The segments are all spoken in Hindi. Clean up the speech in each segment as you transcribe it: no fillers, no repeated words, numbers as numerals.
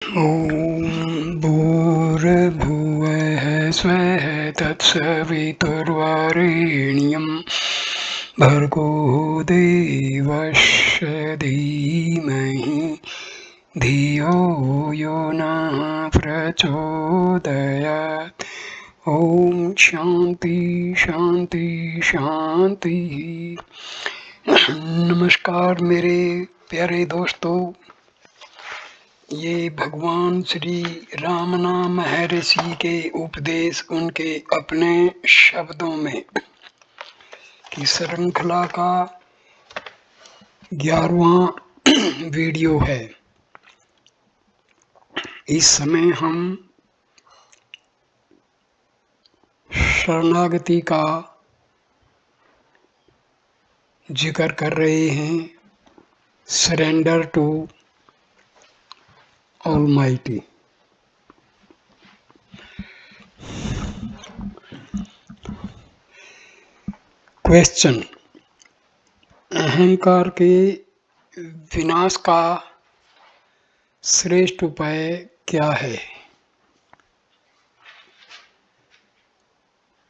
ॐ भूर्भुवः स्वः तत्सवितुर्वरेण्यं भर्गो देवस्य धीमहि धियो यो नः प्रचोदयात्। ओम शांति शांति शांति। नमस्कार मेरे प्यारे दोस्तों, ये भगवान श्री राम नाम महर्षि के उपदेश उनके अपने शब्दों में की श्रृंखला का 11वां वीडियो है। इस समय हम शरणागति का जिक्र कर रहे हैं। Surrender to almighty. क्वेश्चन: अहंकार के विनाश का श्रेष्ठ उपाय क्या है?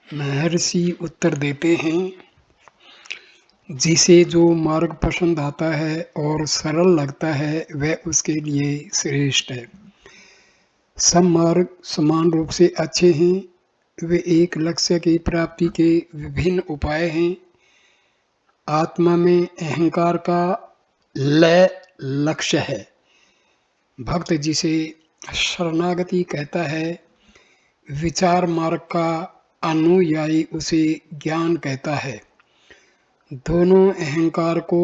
महर्षि उत्तर देते हैं, जिसे जो मार्ग पसंद आता है और सरल लगता है वह उसके लिए श्रेष्ठ है। सब मार्ग समान रूप से अच्छे हैं, वे एक लक्ष्य की प्राप्ति के विभिन्न उपाय हैं। आत्मा में अहंकार का लय लक्ष्य है। भक्त जिसे शरणागति कहता है, विचार मार्ग का अनुयायी उसे ज्ञान कहता है। दोनों अहंकार को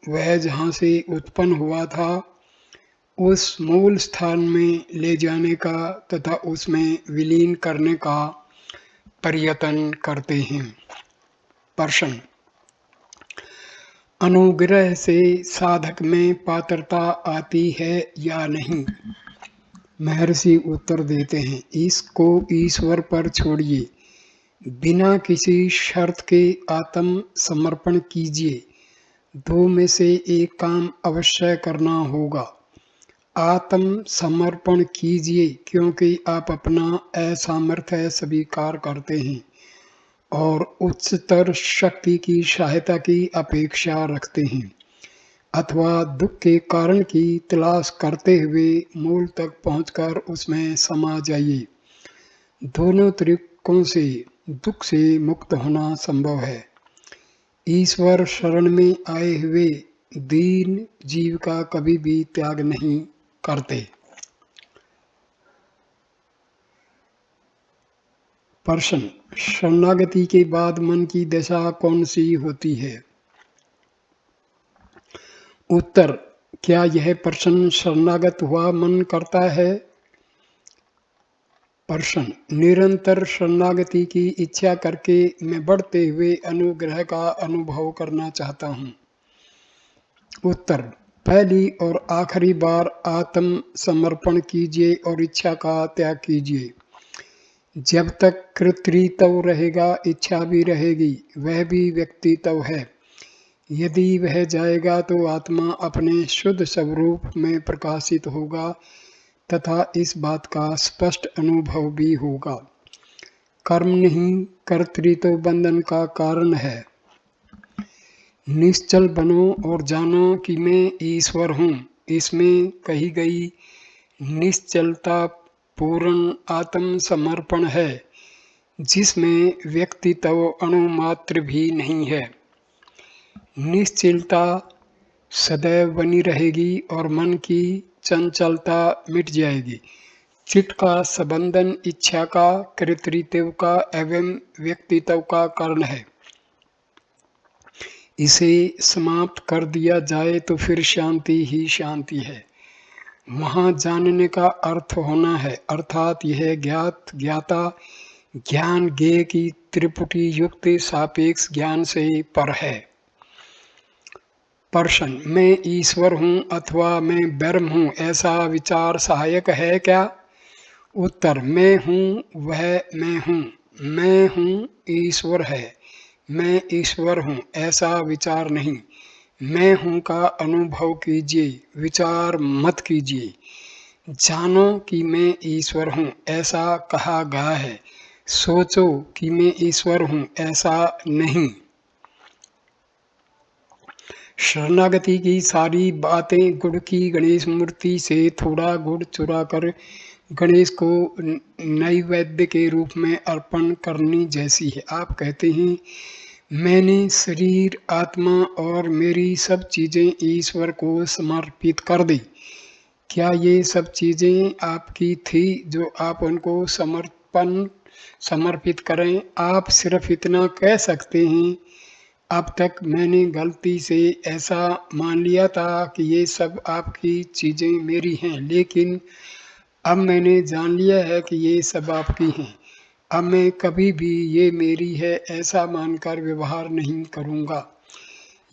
वह जहाँ से उत्पन्न हुआ था उस मूल स्थान में ले जाने का तथा उसमें विलीन करने का प्रयत्न करते हैं। प्रश्न: अनुग्रह से साधक में पात्रता आती है या नहीं? महर्षि उत्तर देते हैं, इसको ईश्वर पर छोड़िए। बिना किसी शर्त के आत्म समर्पण कीजिए। दो में से एक काम अवश्य करना होगा। आत्म समर्पण कीजिए क्योंकि आप अपना असामर्थ्य स्वीकार करते हैं और उच्चतर शक्ति की सहायता की अपेक्षा रखते हैं, अथवा दुख के कारण की तलाश करते हुए मूल तक पहुंचकर उसमें समा जाइए। दोनों तरीकों से दुख से मुक्त होना संभव है। ईश्वर शरण में आए हुए दीन जीव का कभी भी त्याग नहीं करते। प्रश्न: शरणागति के बाद मन की दशा कौन सी होती है? उत्तर: क्या यह प्रश्न शरणागत हुआ मन करता है? प्रश्न: निरंतर शरणागति की इच्छा करके मैं बढ़ते हुए अनुग्रह का अनुभव करना चाहता हूँ। उत्तर: पहली और आखिरी बार आत्म समर्पण कीजिए और इच्छा का त्याग कीजिए। जब तक कर्तृत्व रहेगा इच्छा भी रहेगी, वह भी व्यक्तित्व है। यदि वह जाएगा तो आत्मा अपने शुद्ध स्वरूप में प्रकाशित होगा तथा इस बात का स्पष्ट अनुभव भी होगा। कर्म नहीं, कर्तृत्व बंधन का कारण है। निश्चल बनो और जानो कि मैं ईश्वर हूँ। इसमें कही गई निश्चलता पूर्ण आत्म समर्पण है, जिसमें व्यक्तित्व अणुमात्र भी नहीं है। निश्चलता सदैव बनी रहेगी और मन की चंचलता मिट जाएगी। चित्त का संबंधन इच्छा का, कर्तृत्व का एवं व्यक्तित्व का कारण है। इसे समाप्त कर दिया जाए तो फिर शांति ही शांति है। वहाँ जानने का अर्थ होना है, अर्थात यह ज्ञात ज्ञाता ज्ञान ज्ञेय की त्रिपुटी युक्त सापेक्ष ज्ञान से पर है। प्रश्न: मैं ईश्वर हूँ अथवा मैं ब्रह्म हूँ, ऐसा विचार सहायक है क्या? उत्तर: मैं हूँ वह मैं हूँ, मैं हूँ ईश्वर है, मैं ईश्वर हूँ, ऐसा विचार नहीं। मैं हूँ का अनुभव कीजिए, विचार मत कीजिए। जानो कि मैं ईश्वर हूँ, ऐसा कहा गया है। सोचो कि मैं ईश्वर हूँ, ऐसा नहीं। शरणागति की सारी बातें गुड़ की गणेश मूर्ति से थोड़ा गुड़ चुराकर गणेश को नैवेद्य के रूप में अर्पण करने जैसी है। आप कहते हैं मैंने शरीर, आत्मा और मेरी सब चीजें ईश्वर को समर्पित कर दी। क्या ये सब चीजें आपकी थी जो आप उनको समर्पित करें? आप सिर्फ इतना कह सकते हैं, अब तक मैंने गलती से ऐसा मान लिया था कि ये सब आपकी चीजें मेरी हैं, लेकिन अब मैंने जान लिया है कि ये सब आपकी हैं। अब मैं कभी भी ये मेरी है ऐसा मानकर व्यवहार नहीं करूँगा।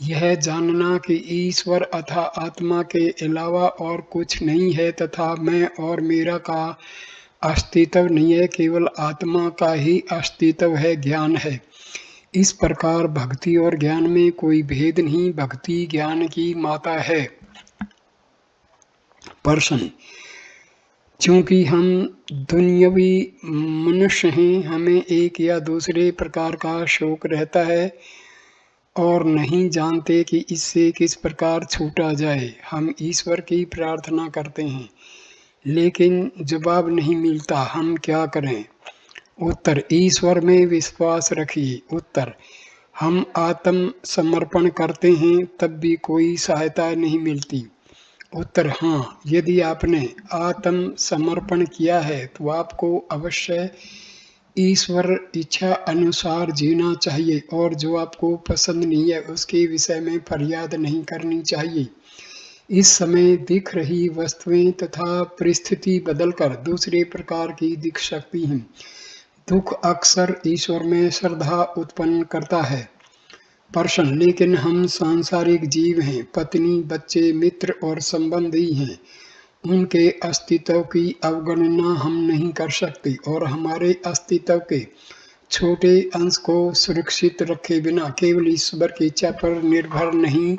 यह जानना कि ईश्वर अथा आत्मा के अलावा और कुछ नहीं है तथा मैं और मेरा का अस्तित्व नहीं है, केवल आत्मा का ही अस्तित्व है, ज्ञान है। इस प्रकार भक्ति और ज्ञान में कोई भेद नहीं, भक्ति ज्ञान की माता है। प्रश्न: चूंकि हम दुनियावी मनुष्य हैं, हमें एक या दूसरे प्रकार का शौक रहता है और नहीं जानते कि इससे किस प्रकार छूटा जाए। हम ईश्वर की प्रार्थना करते हैं, लेकिन जवाब नहीं मिलता, हम क्या करें? उत्तर: ईश्वर में विश्वास रखिए। उत्तर: हम आत्म समर्पण करते हैं तब भी कोई सहायता नहीं मिलती। उत्तर: हाँ, यदि आपने आत्म समर्पण किया है तो आपको अवश्य ईश्वर इच्छा अनुसार जीना चाहिए और जो आपको पसंद नहीं है उसके विषय में फरियाद नहीं करनी चाहिए। इस समय दिख रही वस्तुएं तथा परिस्थिति बदलकर दूसरे प्रकार की दिख सकती हैं। दुख अक्सर ईश्वर में श्रद्धा उत्पन्न करता है। प्रश्न: लेकिन हम सांसारिक जीव हैं, पत्नी, बच्चे, मित्र और संबंधी हैं। उनके अस्तित्व की अवगणना हम नहीं कर सकते और हमारे अस्तित्व के छोटे अंश को सुरक्षित रखे बिना केवल ईश्वर की इच्छा पर निर्भर नहीं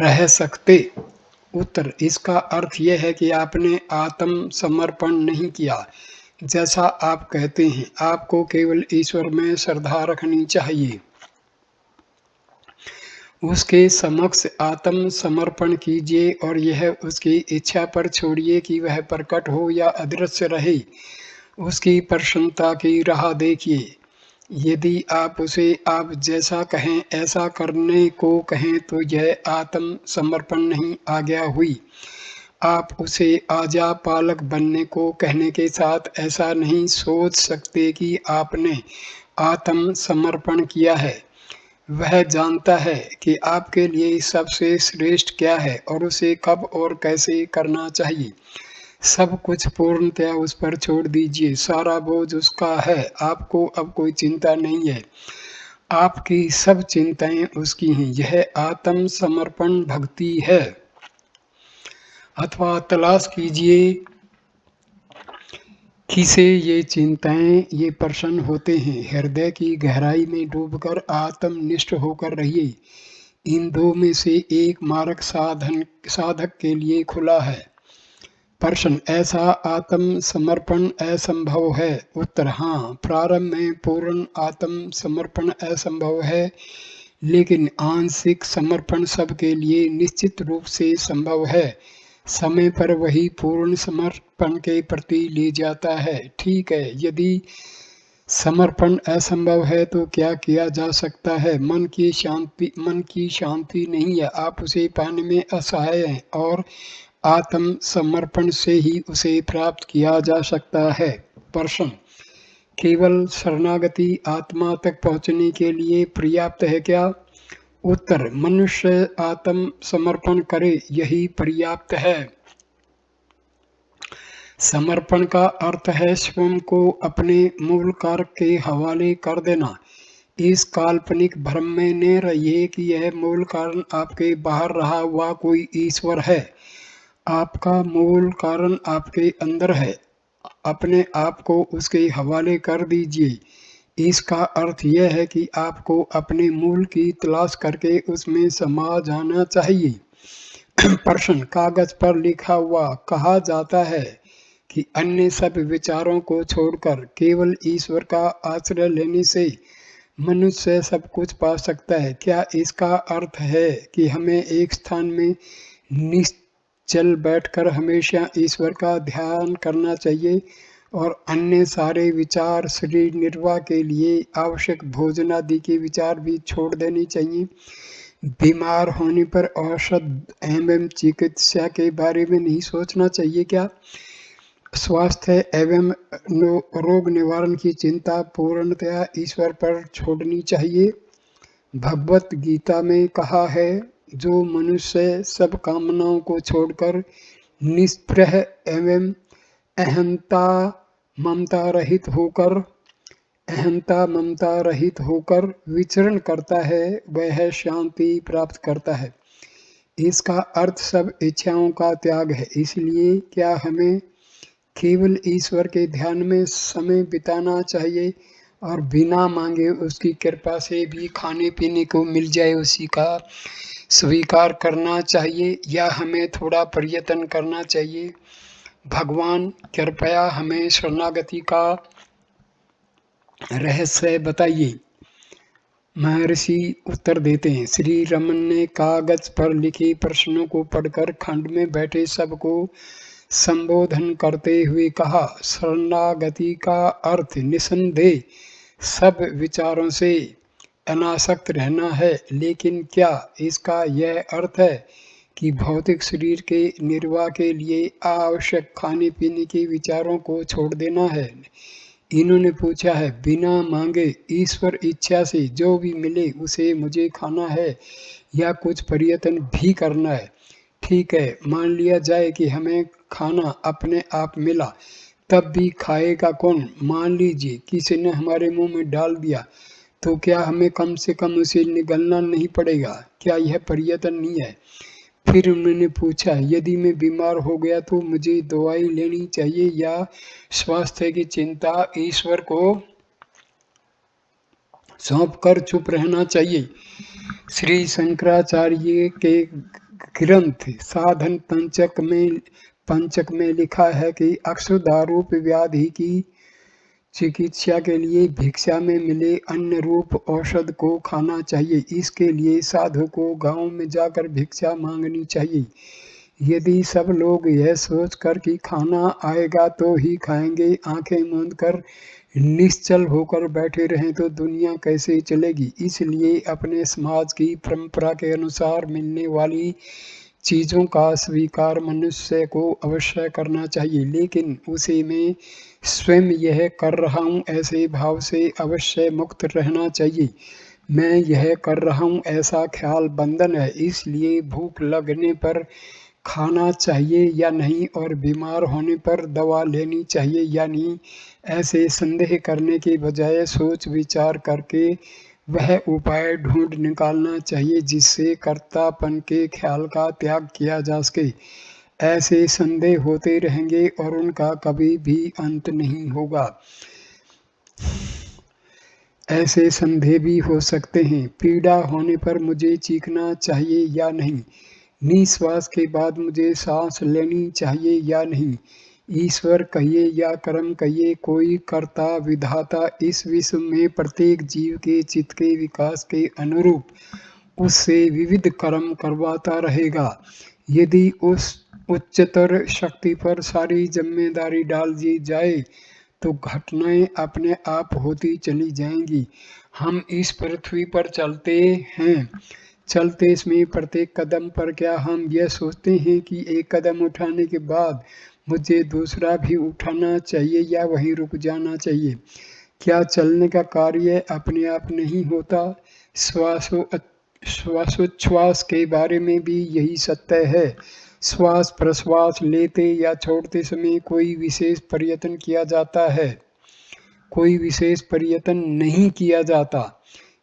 रह सकते। उत्तर: इसका अर्थ यह है कि आपने आत्म समर्पण नहीं किया जैसा आप कहते हैं। आपको केवल ईश्वर में श्रद्धा रखनी चाहिए। उसके समक्ष आत्म समर्पण कीजिए और यह उसकी इच्छा पर छोड़िए कि वह प्रकट हो या अदृश्य रहे। उसकी प्रसन्नता की राह देखिए। यदि आप उसे आप जैसा कहें ऐसा करने को कहें तो यह आत्म समर्पण नहीं, आज्ञा हुई। आप उसे आज्ञा पालक बनने को कहने के साथ ऐसा नहीं सोच सकते कि आपने आत्म समर्पण किया है। वह जानता है कि आपके लिए सबसे श्रेष्ठ क्या है और उसे कब और कैसे करना चाहिए। सब कुछ पूर्णतया उस पर छोड़ दीजिए, सारा बोझ उसका है, आपको अब कोई चिंता नहीं है, आपकी सब चिंताएं उसकी हैं। यह आत्म समर्पण भक्ति है। अथवा तलाश कीजिए किसे ये चिंताएं, ये प्रश्न होते हैं। हृदय की गहराई में डूबकर आत्मनिष्ठ होकर रहिए। इन दो में से एक मार्ग साधक के लिए खुला है। प्रश्न: ऐसा आत्म समर्पण असंभव है? उत्तर: हाँ, प्रारंभ में पूर्ण आत्म समर्पण असंभव है, लेकिन आंशिक समर्पण सबके लिए निश्चित रूप से संभव है। समय पर वही पूर्ण समर्पण के प्रति ले जाता है। ठीक है, यदि समर्पण असंभव है तो क्या किया जा सकता है? मन की शांति नहीं है, आप उसे पाने में असहाय हैं और आत्म समर्पण से ही उसे प्राप्त किया जा सकता है। प्रश्न: केवल शरणागति आत्मा तक पहुंचने के लिए पर्याप्त है क्या? उत्तर: मनुष्य आत्म समर्पण करे, यही पर्याप्त है। समर्पण का अर्थ है स्वयं को अपने मूल कारक के हवाले कर देना। इस काल्पनिक भ्रम में न रहिए कि यह मूल कारण आपके बाहर रहा हुआ कोई ईश्वर है। आपका मूल कारण आपके अंदर है। अपने आप को उसके हवाले कर दीजिए। इसका अर्थ यह है कि आपको अपने मूल की तलाश करके उसमें समा जाना चाहिए। प्रश्न, कागज पर लिखा हुआ कहा जाता है कि अन्य सब विचारों को छोड़कर केवल ईश्वर का आश्रय लेने से मनुष्य सब कुछ पा सकता है। क्या इसका अर्थ है कि हमें एक स्थान में निश्चल बैठकर हमेशा ईश्वर का ध्यान करना चाहिए और अन्य सारे विचार, शरीर निर्वाह के लिए आवश्यक भोजन आदि के विचार भी छोड़ देने चाहिए? बीमार होने पर औषध एवं चिकित्सा के बारे में नहीं सोचना चाहिए क्या? स्वास्थ्य एवं रोग निवारण की चिंता पूर्णतया ईश्वर पर छोड़नी चाहिए। भगवत गीता में कहा है, जो मनुष्य सब कामनाओं को छोड़कर निष्प्रह एवं अहंता ममता रहित होकर विचरण करता है, वह शांति प्राप्त करता है। इसका अर्थ सब इच्छाओं का त्याग है। इसलिए क्या हमें केवल ईश्वर के ध्यान में समय बिताना चाहिए और बिना मांगे उसकी कृपा से भी खाने पीने को मिल जाए उसी का स्वीकार करना चाहिए, या हमें थोड़ा प्रयत्न करना चाहिए? भगवान कृपया हमें शरणागति का रहस्य बताइए। महर्षि उत्तर देते हैं, श्री रमन ने कागज पर लिखे प्रश्नों को पढ़कर खंड में बैठे सबको संबोधन करते हुए कहा, शरणागति का अर्थ निसंदेह सब विचारों से अनासक्त रहना है, लेकिन क्या इसका यह अर्थ है कि भौतिक शरीर के निर्वाह के लिए आवश्यक खाने पीने के विचारों को छोड़ देना है? इन्होंने पूछा है, बिना मांगे ईश्वर इच्छा से जो भी मिले उसे मुझे खाना है या कुछ प्रयत्न भी करना है? ठीक है, मान लिया जाए कि हमें खाना अपने आप मिला, तब भी खाएगा कौन? मान लीजिए किसी ने हमारे मुंह में डाल दिया, तो क्या हमें कम से कम उसे निगलना नहीं पड़ेगा? क्या यह प्रयत्न नहीं है? फिर उन्होंने पूछा, यदि मैं बीमार हो गया तो मुझे दवाई लेनी चाहिए या स्वास्थ्य की चिंता ईश्वर को सौंपकर चुप रहना चाहिए? श्री शंकराचार्य के ग्रंथ साधन पंचक में लिखा है कि अक्षुधारूप व्याधि की चिकित्सा के लिए भिक्षा में मिले अन्न रूप औषध को खाना चाहिए। इसके लिए साधु को गांव में जाकर भिक्षा मांगनी चाहिए। यदि सब लोग यह सोचकर कि खाना आएगा तो ही खाएंगे, आंखें मूंद कर निश्चल होकर बैठे रहें तो दुनिया कैसे चलेगी? इसलिए अपने समाज की परंपरा के अनुसार मिलने वाली चीज़ों का स्वीकार मनुष्य को अवश्य करना चाहिए, लेकिन उसे मैं स्वयं यह कर रहा हूँ ऐसे भाव से अवश्य मुक्त रहना चाहिए। मैं यह कर रहा हूँ ऐसा ख्याल बंधन है, इसलिए भूख लगने पर खाना चाहिए या नहीं और बीमार होने पर दवा लेनी चाहिए या नहीं, ऐसे संदेह करने के बजाय सोच विचार करके वह उपाय ढूंढ निकालना चाहिए जिससे कर्तापन के ख्याल का त्याग किया जा सके। ऐसे संदेह होते रहेंगे और उनका कभी भी अंत नहीं होगा। ऐसे संदेह भी हो सकते हैं, पीड़ा होने पर मुझे चीखना चाहिए या नहीं, निश्वास के बाद मुझे सांस लेनी चाहिए या नहीं, ईश्वर कहिए या कर्म कहिए, कोई कर्ता विधाता इस विश्व में प्रत्येक जीव के चित्त के विकास के अनुरूप उससे विविध कर्म करवाता रहेगा। यदि उस उच्चतर शक्ति पर सारी जिम्मेदारी डाल दी जाए तो घटनाएं अपने आप होती चली जाएंगी। हम इस पृथ्वी पर चलते हैं, चलते इसमें प्रत्येक कदम पर क्या हम यह सोचते हैं कि एक कदम उठाने के बाद मुझे दूसरा भी उठाना चाहिए या वहीं रुक जाना चाहिए? क्या चलने का कार्य अपने आप नहीं होता? श्वासोच्छ्वास के बारे में भी यही सत्य है। श्वास प्रश्वास लेते या छोड़ते समय कोई विशेष प्रयत्न किया जाता है, कोई विशेष प्रयत्न नहीं किया जाता।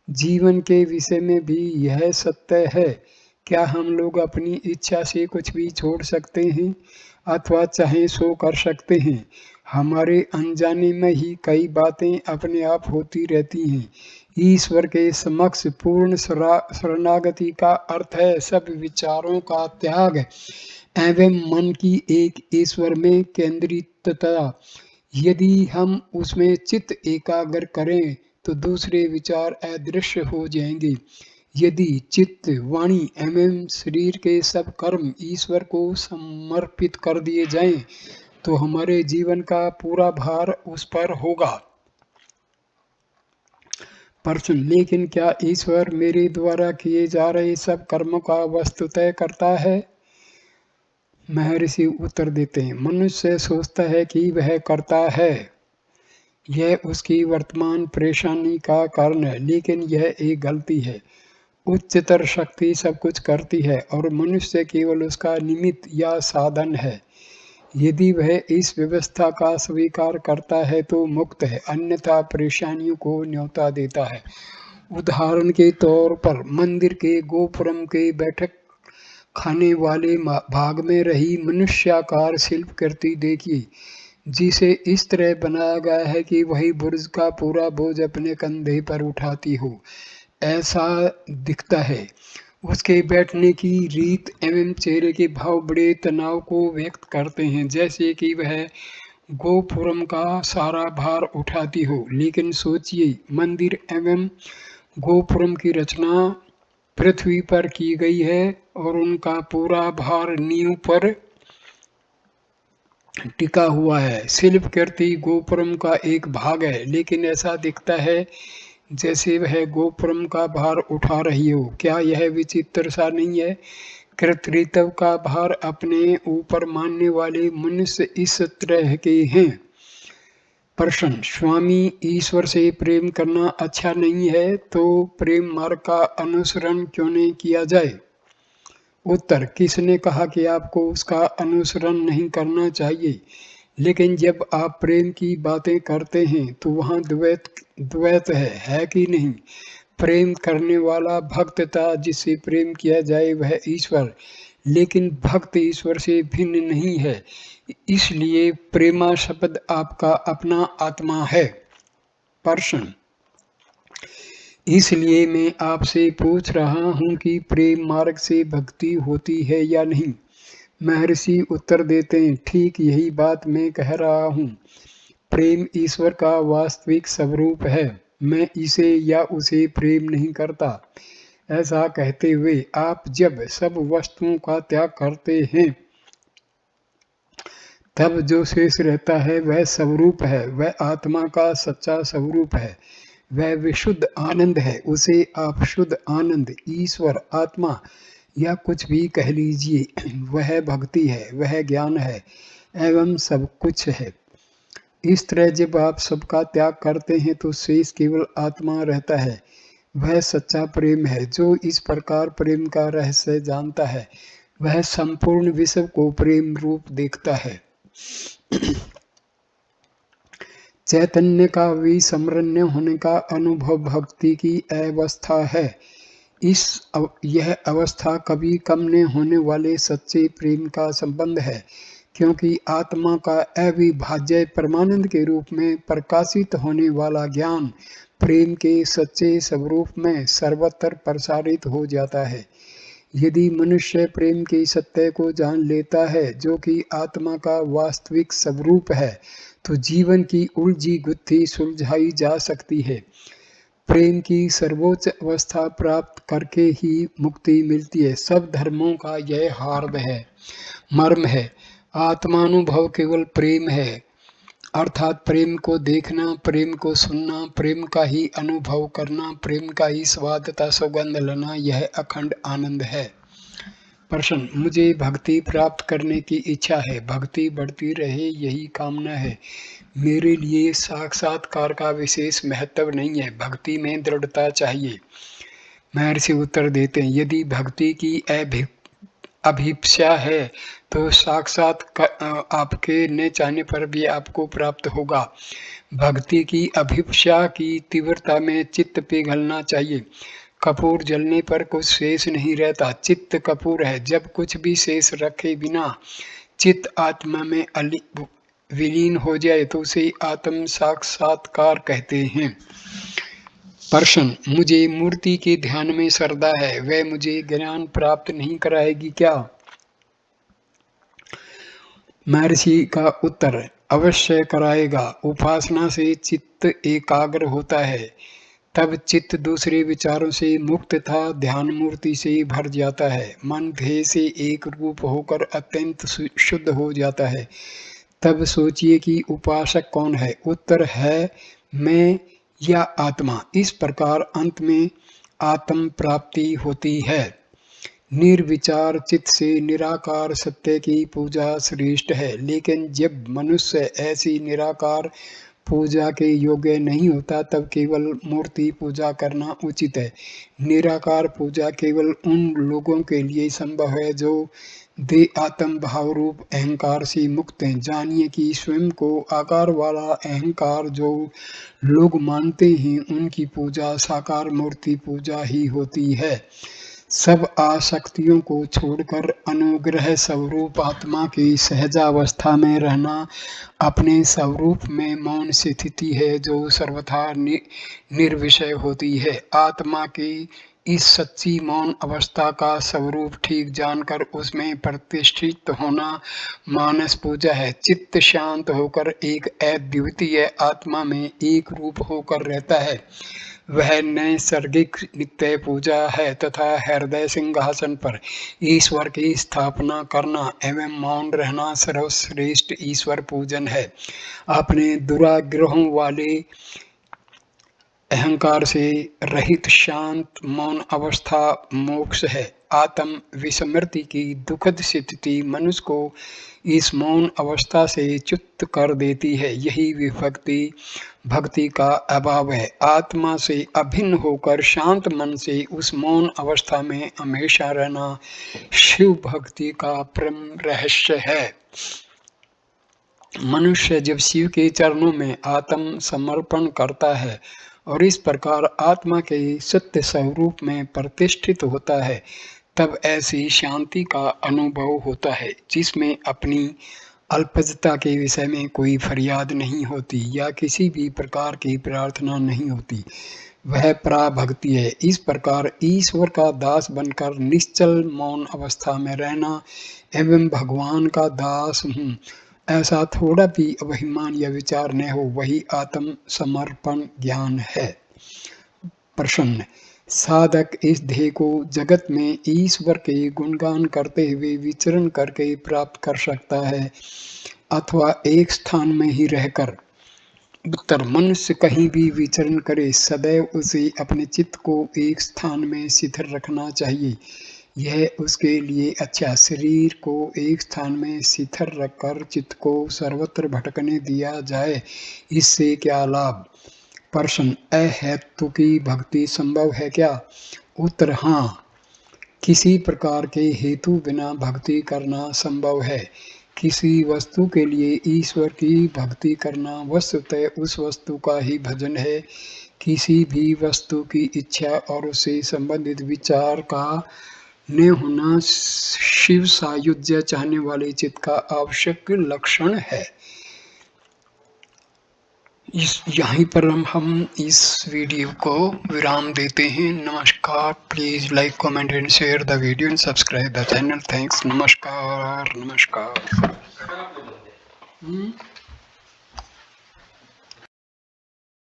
जीवन के विषय में भी यह सत्य है। क्या हम लोग अपनी इच्छा से कुछ भी छोड़ सकते हैं अथवा चाहे सो कर सकते हैं? हमारे अनजाने में ही कई बातें अपने आप होती रहती हैं। ईश्वर के समक्ष पूर्ण शरणागति का अर्थ है सब विचारों का त्याग एवं मन की एक ईश्वर में केंद्रितता। यदि हम उसमें चित्त एकाग्र करें तो दूसरे विचार अदृश्य हो जाएंगे। यदि चित्त, वाणी एवं शरीर के सब कर्म ईश्वर को समर्पित कर दिए जाएं, तो हमारे जीवन का पूरा भार उस पर होगा। प्रश्न, लेकिन क्या ईश्वर मेरे द्वारा किए जा रहे सब कर्मों का वस्तु तय करता है? महर्षि उत्तर देते हैं, मनुष्य सोचता है कि वह करता है, यह उसकी वर्तमान परेशानी का कारण है, लेकिन यह एक गलती है। उच्चतर शक्ति सब कुछ करती है और मनुष्य केवल उसका निमित्त या साधन है। यदि वह इस व्यवस्था का स्वीकार करता है तो मुक्त है, अन्यथा परेशानियों को न्योता देता है। उदाहरण के तौर पर मंदिर के गोपुरम के बैठक खाने वाले भाग में रही मनुष्याकार शिल्पकृति देखिए, जिसे इस तरह बनाया गया है कि वही बुर्ज का पूरा बोझ अपने कंधे पर उठाती हो, ऐसा दिखता है। उसके बैठने की रीत एवं चेहरे के भाव बड़े तनाव को व्यक्त करते हैं, जैसे कि वह गोपुरम का सारा भार उठाती हो। लेकिन सोचिए, मंदिर एवं गोपुरम की रचना पृथ्वी पर की गई है और उनका पूरा भार नींव पर टिका हुआ है। शिल्पकृति गोपुरम का एक भाग है, लेकिन ऐसा दिखता है जैसे वह गोपुरम का भार उठा रही हो। क्या यह विचित्र सा नहीं है? कर्तृत्व का भार अपने ऊपर मानने वाले मनुष्य इस तरह के हैं। प्रश्न, स्वामी, ईश्वर से प्रेम करना अच्छा नहीं है तो प्रेम मार्ग का अनुसरण क्यों नहीं किया जाए? उत्तर, किसने कहा कि आपको उसका अनुसरण नहीं करना चाहिए? लेकिन जब आप प्रेम की बातें करते हैं तो वहाँ द्वैत है कि नहीं? प्रेम करने वाला भक्त था, जिससे प्रेम किया जाए वह ईश्वर, लेकिन भक्त ईश्वर से भिन्न नहीं है, इसलिए प्रेमा शब्द आपका अपना आत्मा है। प्रश्न, इसलिए मैं आपसे पूछ रहा हूँ कि प्रेम मार्ग से भक्ति होती है या नहीं? महर्षि उत्तर देते हैं, ठीक यही बात मैं कह रहा हूँ। प्रेम ईश्वर का वास्तविक स्वरूप है, मैं इसे या उसे प्रेम नहीं करता। ऐसा कहते हुए आप जब सब वस्तुओं का त्याग करते हैं तब जो शेष रहता है वह स्वरूप है, वह आत्मा का सच्चा स्वरूप है, वह विशुद्ध आनंद है। उसे आप शुद्ध आनंद, ईश्वर, आत्मा या कुछ भी कह लीजिए, वह भक्ति है, वह ज्ञान है एवं सब कुछ है। इस तरह जब आप सबका त्याग करते हैं तो शेष केवल आत्मा रहता है, वह सच्चा प्रेम है। जो इस प्रकार प्रेम का रहस्य जानता है वह संपूर्ण विश्व को प्रेम रूप देखता है। चैतन्य का विस्मरण्य होने का अनुभव भक्ति की अवस्था है। यह अवस्था कभी कम न होने वाले सच्चे प्रेम का संबंध है, क्योंकि आत्मा का अविभाज्य परमानंद के रूप में प्रकाशित होने वाला ज्ञान प्रेम के सच्चे स्वरूप में सर्वत्र प्रसारित हो जाता है। यदि मनुष्य प्रेम के सत्य को जान लेता है, जो कि आत्मा का वास्तविक स्वरूप है, तो जीवन की उलझी गुत्थी सुलझाई जा सकती है। प्रेम की सर्वोच्च अवस्था प्राप्त करके ही मुक्ति मिलती है। सब धर्मों का यह हार्द है, मर्म है। आत्मानुभव केवल प्रेम है, अर्थात प्रेम को देखना, प्रेम को सुनना, प्रेम का ही अनुभव करना, प्रेम का ही स्वाद तथा सुगंध लेना, यह अखंड आनंद है। प्रश्न, मुझे भक्ति प्राप्त करने की इच्छा है, भक्ति बढ़ती रहे यही कामना है। मेरे लिए साक्षात्कार का विशेष महत्व नहीं है, भक्ति में दृढ़ता चाहिए। महर्षि उत्तर देते हैं, यदि भक्ति की अभिप्सा है तो साक्षात आपके न चाहने पर भी आपको प्राप्त होगा। भक्ति की अभिप्सा की तीव्रता में चित्त पिघलना चाहिए। कपूर जलने पर कुछ शेष नहीं रहता, चित्त कपूर है। जब कुछ भी शेष रखे बिना चित्त आत्मा में विलीन हो जाए तो उसे आत्म साक्षात्कार कहते हैं। प्रश्न, मुझे मूर्ति के ध्यान में श्रद्धा है, वह मुझे ज्ञान प्राप्त नहीं कराएगी क्या? महर्षि का उत्तर, अवश्य कराएगा। उपासना से चित्त एकाग्र होता है, तब चित्त दूसरे विचारों से मुक्त तथा ध्यान मूर्ति से भर जाता है। मन ध्येय से एक रूप होकर अत्यंत शुद्ध हो जाता है। तब सोचिए कि उपासक कौन है? उत्तर है मैं या आत्मा। इस प्रकार अंत में आत्म प्राप्ति होती है। निर्विचार चित्त से निराकार सत्य की पूजा श्रेष्ठ है, लेकिन जब मनुष्य ऐसी निराकार पूजा के योग्य नहीं होता तब केवल मूर्ति पूजा करना उचित है। निराकार पूजा केवल उन लोगों के लिए संभव है जो दे आत्म भाव रूप अहंकार से मुक्त हैं। जानिए कि स्वयं को आकार वाला अहंकार जो लोग मानते हैं उनकी पूजा साकार मूर्ति पूजा ही होती है। सब आसक्तियों को छोड़कर अनुग्रह स्वरूप आत्मा की सहजावस्था में रहना अपने स्वरूप में मौन स्थिति है जो सर्वथा निर्विषय होती है। आत्मा की इस सच्ची मौन अवस्था का स्वरूप ठीक जानकर उसमें प्रतिष्ठित होना मानस पूजा है। चित्त शांत होकर एक अद्वितीय आत्मा में एक रूप होकर रहता है, वह नैसर्गिक नित्य पूजा है तथा हृदय सिंहासन पर ईश्वर की स्थापना करना एवं मौन रहना सर्वश्रेष्ठ ईश्वर पूजन है। अपने दुराग्रहों वाले अहंकार से रहित शांत मौन अवस्था मोक्ष है। आत्म विस्मृति की दुखद स्थिति मनुष्य को इस मौन अवस्था से च्युत कर देती है। यही विभक्ति भक्ति का अभाव है। आत्मा से अभिन्न होकर शांत मन से उस मौन अवस्था में हमेशा रहना शिव भक्ति का परम रहस्य है। मनुष्य जब शिव के चरणों में आत्म समर्पण करता है और इस प्रकार आत्मा के सत्य स्वरूप में प्रतिष्ठित होता है, तब ऐसी शांति का अनुभव होता है जिसमें अपनी अल्पज्ञता के विषय में कोई फरियाद नहीं होती या किसी भी प्रकार की प्रार्थना नहीं होती। वह पराभक्ति है। इस प्रकार ईश्वर का दास बनकर निश्चल मौन अवस्था में रहना एवं भगवान का दास हूँ ऐसा थोड़ा भी अभिमान या विचार न हो, वही आत्म समर्पण ज्ञान है। प्रश्न, साधक इस ध्येय को जगत में ईश्वर के गुणगान करते हुए विचरण करके प्राप्त कर सकता है अथवा एक स्थान में ही रहकर? उत्तर, मनुष्य कहीं भी विचरण करे, सदैव उसे अपने चित्त को एक स्थान में स्थिर रखना चाहिए। यह उसके लिए अच्छा। शरीर को एक स्थान में स्थिर रखकर चित्त को सर्वत्र भटकने दिया जाए, इससे क्या लाभ? प्रश्न, अहेतु की भक्ति संभव है क्या? उत्तर, हाँ, किसी प्रकार के हेतु बिना भक्ति करना संभव है। किसी वस्तु के लिए ईश्वर की भक्ति करना वस्तुतः उस वस्तु का ही भजन है। किसी भी वस्तु की इच्छा और उससे संबंधित विचार का न होना शिव सायुज्य चाहने वाले चित्त का आवश्यक लक्षण है। यहीं पर हम इस वीडियो को विराम देते हैं। नमस्कार। Please like, comment and share the video and subscribe the channel. Thanks. नमस्कार।